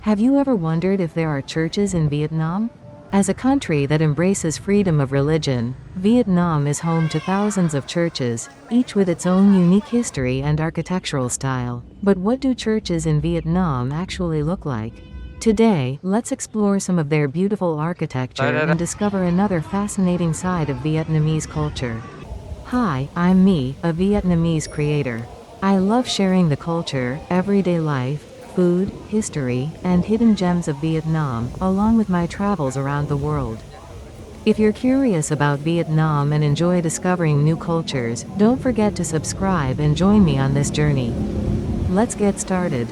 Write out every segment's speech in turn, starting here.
Have you ever wondered if there are churches in Vietnam? As a country that embraces freedom of religion, Vietnam is home to thousands of churches, each with its own unique history and architectural style. But what do churches in Vietnam actually look like? Today, let's explore some of their beautiful architecture and discover another fascinating side of Vietnamese culture. Hi, I'm Me, a Vietnamese creator. I love sharing the culture, everyday life, food, history, and hidden gems of Vietnam, along with my travels around the world. If you're curious about Vietnam and enjoy discovering new cultures, don't forget to subscribe and join me on this journey. Let's get started.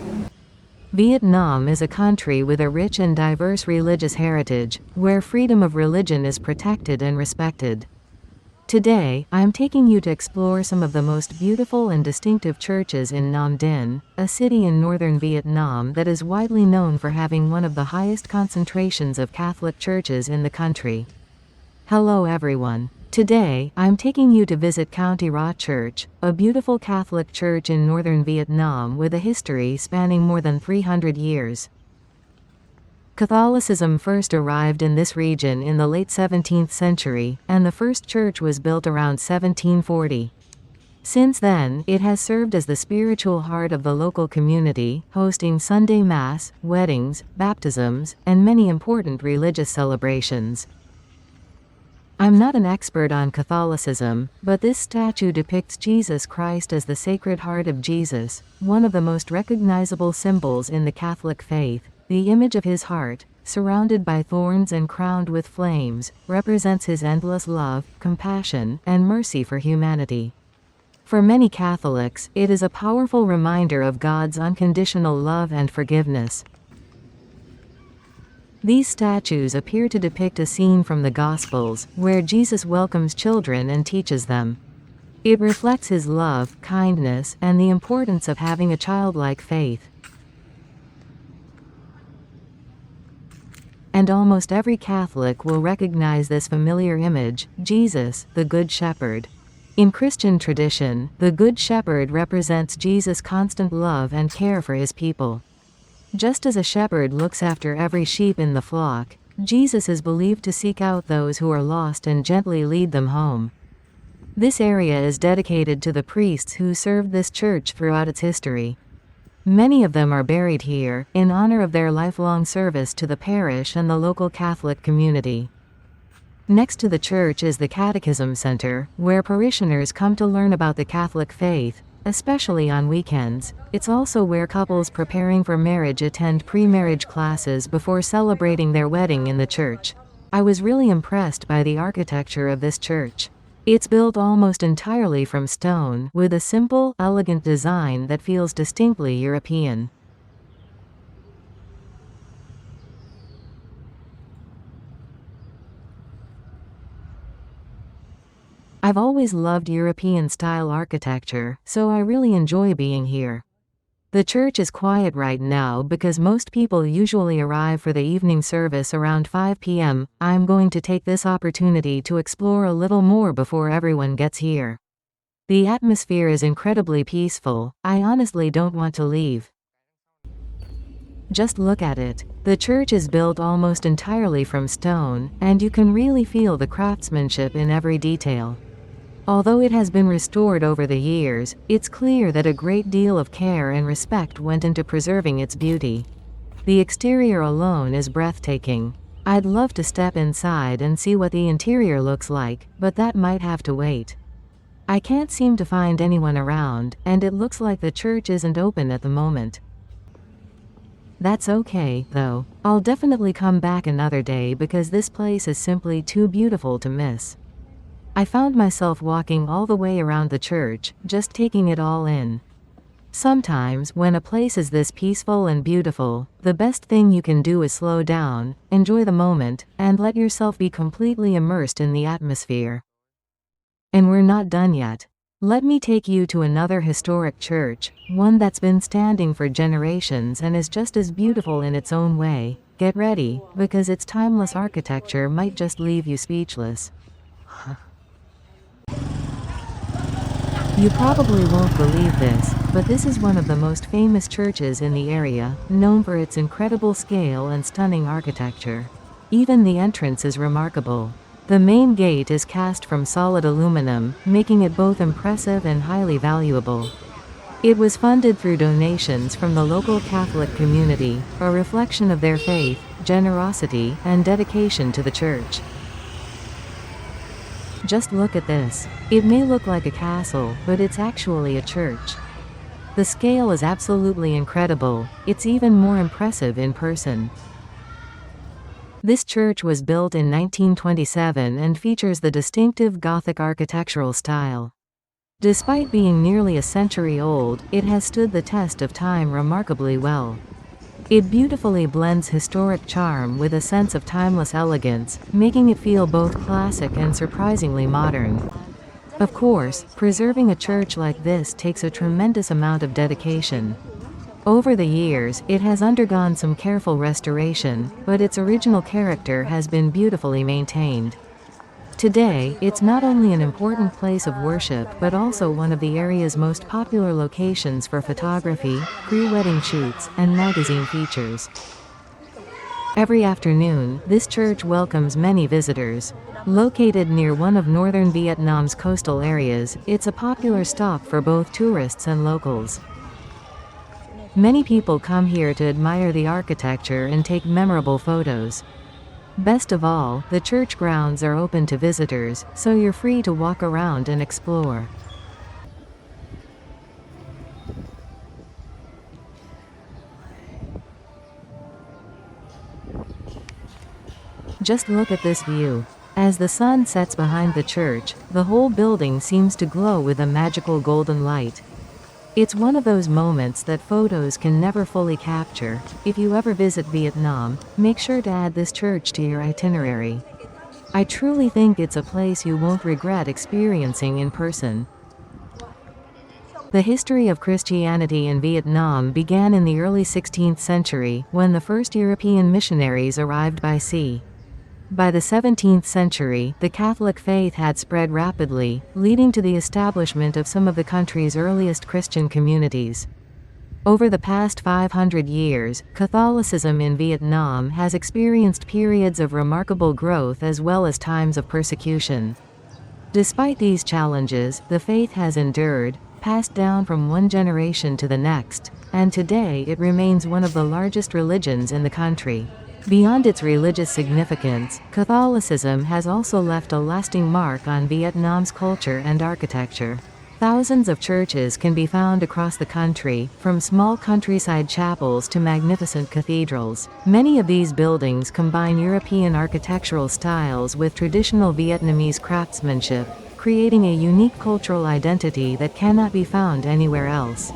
Vietnam is a country with a rich and diverse religious heritage, where freedom of religion is protected and respected. Today, I'm taking you to explore some of the most beautiful and distinctive churches in Nam Dinh, a city in northern Vietnam that is widely known for having one of the highest concentrations of Catholic churches in the country. Hello everyone. Today, I'm taking you to visit County Ra Church, a beautiful Catholic church in northern Vietnam with a history spanning more than 300 years. Catholicism first arrived in this region in the late 17th century, and the first church was built around 1740. Since then, it has served as the spiritual heart of the local community, hosting Sunday Mass, weddings, baptisms, and many important religious celebrations. I'm not an expert on Catholicism, but this statue depicts Jesus Christ as the Sacred Heart of Jesus, one of the most recognizable symbols in the Catholic faith. The image of his heart, surrounded by thorns and crowned with flames, represents his endless love, compassion, and mercy for humanity. For many Catholics, it is a powerful reminder of God's unconditional love and forgiveness. These statues appear to depict a scene from the Gospels, where Jesus welcomes children and teaches them. It reflects his love, kindness, and the importance of having a childlike faith. And almost every Catholic will recognize this familiar image, Jesus, the Good Shepherd. In Christian tradition, the Good Shepherd represents Jesus' constant love and care for his people. Just as a shepherd looks after every sheep in the flock, Jesus is believed to seek out those who are lost and gently lead them home. This area is dedicated to the priests who served this church throughout its history. Many of them are buried here, in honor of their lifelong service to the parish and the local Catholic community. Next to the church is the Catechism Center, where parishioners come to learn about the Catholic faith, especially on weekends. It's also where couples preparing for marriage attend pre-marriage classes before celebrating their wedding in the church. I was really impressed by the architecture of this church. It's built almost entirely from stone, with a simple, elegant design that feels distinctly European. I've always loved European-style architecture, so I really enjoy being here. The church is quiet right now because most people usually arrive for the evening service around 5 p.m. I'm going to take this opportunity to explore a little more before everyone gets here. The atmosphere is incredibly peaceful. I honestly don't want to leave. Just look at it. The church is built almost entirely from stone, and you can really feel the craftsmanship in every detail. Although it has been restored over the years, it's clear that a great deal of care and respect went into preserving its beauty. The exterior alone is breathtaking. I'd love to step inside and see what the interior looks like, but that might have to wait. I can't seem to find anyone around, and it looks like the church isn't open at the moment. That's okay, though. I'll definitely come back another day because this place is simply too beautiful to miss. I found myself walking all the way around the church, just taking it all in. Sometimes, when a place is this peaceful and beautiful, the best thing you can do is slow down, enjoy the moment, and let yourself be completely immersed in the atmosphere. And we're not done yet. Let me take you to another historic church, one that's been standing for generations and is just as beautiful in its own way. Get ready, because its timeless architecture might just leave you speechless. You probably won't believe this, but this is one of the most famous churches in the area, known for its incredible scale and stunning architecture. Even the entrance is remarkable. The main gate is cast from solid aluminum, making it both impressive and highly valuable. It was funded through donations from the local Catholic community, a reflection of their faith, generosity, and dedication to the church. Just look at this. It may look like a castle, but it's actually a church. The scale is absolutely incredible. It's even more impressive in person. This church was built in 1927 and features the distinctive Gothic architectural style. Despite being nearly a century old, it has stood the test of time remarkably well. It beautifully blends historic charm with a sense of timeless elegance, making it feel both classic and surprisingly modern. Of course, preserving a church like this takes a tremendous amount of dedication. Over the years, it has undergone some careful restoration, but its original character has been beautifully maintained. Today, it's not only an important place of worship but also one of the area's most popular locations for photography, pre-wedding shoots, and magazine features. Every afternoon, this church welcomes many visitors. Located near one of northern Vietnam's coastal areas, it's a popular stop for both tourists and locals. Many people come here to admire the architecture and take memorable photos. Best of all, the church grounds are open to visitors, so you're free to walk around and explore. Just look at this view. As the sun sets behind the church, the whole building seems to glow with a magical golden light. It's one of those moments that photos can never fully capture. If you ever visit Vietnam, make sure to add this church to your itinerary. I truly think it's a place you won't regret experiencing in person. The history of Christianity in Vietnam began in the early 16th century, when the first European missionaries arrived by sea. By the 17th century, the Catholic faith had spread rapidly, leading to the establishment of some of the country's earliest Christian communities. Over the past 500 years, Catholicism in Vietnam has experienced periods of remarkable growth as well as times of persecution. Despite these challenges, the faith has endured, passed down from one generation to the next, and today it remains one of the largest religions in the country. Beyond its religious significance, Catholicism has also left a lasting mark on Vietnam's culture and architecture. Thousands of churches can be found across the country, from small countryside chapels to magnificent cathedrals. Many of these buildings combine European architectural styles with traditional Vietnamese craftsmanship, creating a unique cultural identity that cannot be found anywhere else.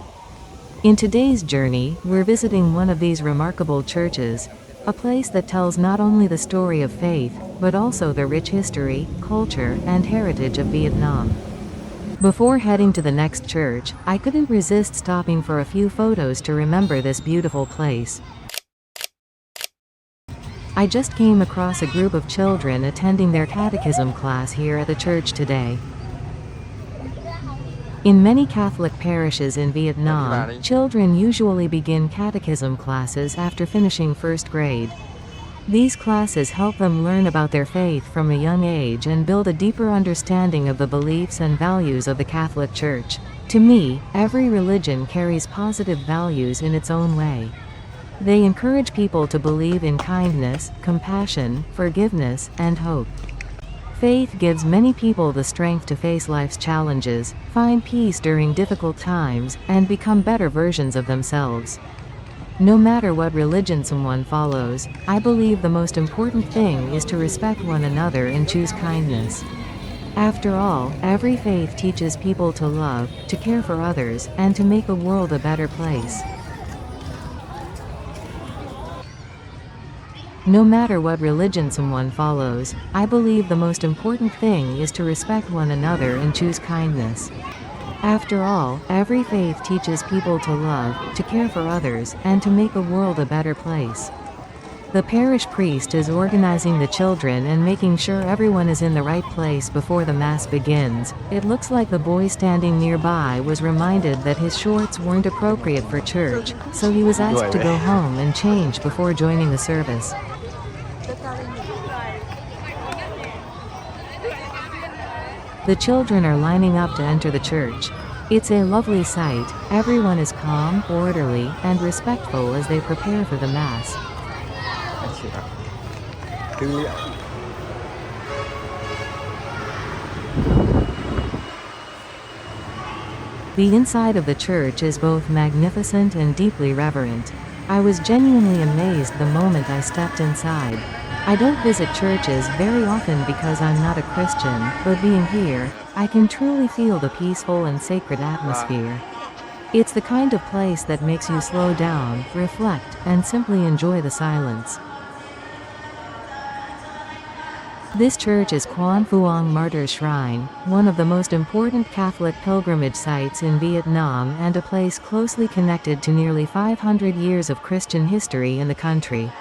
In today's journey, we're visiting one of these remarkable churches, a place that tells not only the story of faith, but also the rich history, culture, and heritage of Vietnam. Before heading to the next church, I couldn't resist stopping for a few photos to remember this beautiful place. I just came across a group of children attending their catechism class here at the church today. In many Catholic parishes in Vietnam, children usually begin catechism classes after finishing first grade. These classes help them learn about their faith from a young age and build a deeper understanding of the beliefs and values of the Catholic Church. To me, every religion carries positive values in its own way. They encourage people to believe in kindness, compassion, forgiveness, and hope. Faith gives many people the strength to face life's challenges, find peace during difficult times, and become better versions of themselves. No matter what religion someone follows, I believe the most important thing is to respect one another and choose kindness. After all, every faith teaches people to love, to care for others, and to make the world a better place. No matter what religion someone follows, I believe the most important thing is to respect one another and choose kindness. After all, every faith teaches people to love, to care for others, and to make the world a better place. The parish priest is organizing the children and making sure everyone is in the right place before the Mass begins. It looks like the boy standing nearby was reminded that his shorts weren't appropriate for church, so he was asked to go home and change before joining the service. The children are lining up to enter the church. It's a lovely sight. Everyone is calm, orderly, and respectful as they prepare for the Mass. The inside of the church is both magnificent and deeply reverent. I was genuinely amazed the moment I stepped inside. I don't visit churches very often because I'm not a Christian, but being here, I can truly feel the peaceful and sacred atmosphere. It's the kind of place that makes you slow down, reflect, and simply enjoy the silence. This church is Quan Phuong Martyrs Shrine, one of the most important Catholic pilgrimage sites in Vietnam and a place closely connected to nearly 500 years of Christian history in the country.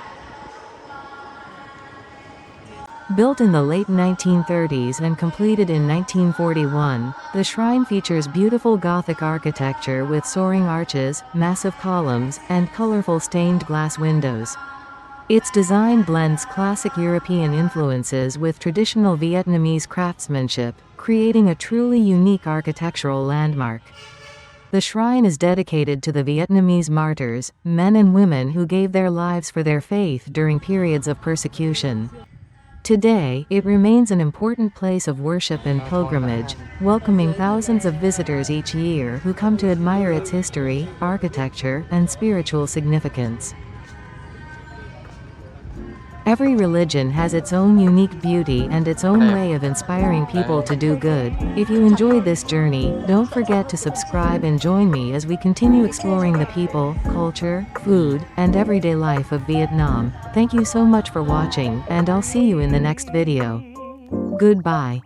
Built in the late 1930s and completed in 1941, the shrine features beautiful Gothic architecture with soaring arches, massive columns, and colorful stained glass windows. Its design blends classic European influences with traditional Vietnamese craftsmanship, creating a truly unique architectural landmark. The shrine is dedicated to the Vietnamese martyrs, men and women who gave their lives for their faith during periods of persecution. Today, it remains an important place of worship and pilgrimage, welcoming thousands of visitors each year who come to admire its history, architecture, and spiritual significance. Every religion has its own unique beauty and its own way of inspiring people to do good. If you enjoyed this journey, don't forget to subscribe and join me as we continue exploring the people, culture, food, and everyday life of Vietnam. Thank you so much for watching, and I'll see you in the next video. Goodbye.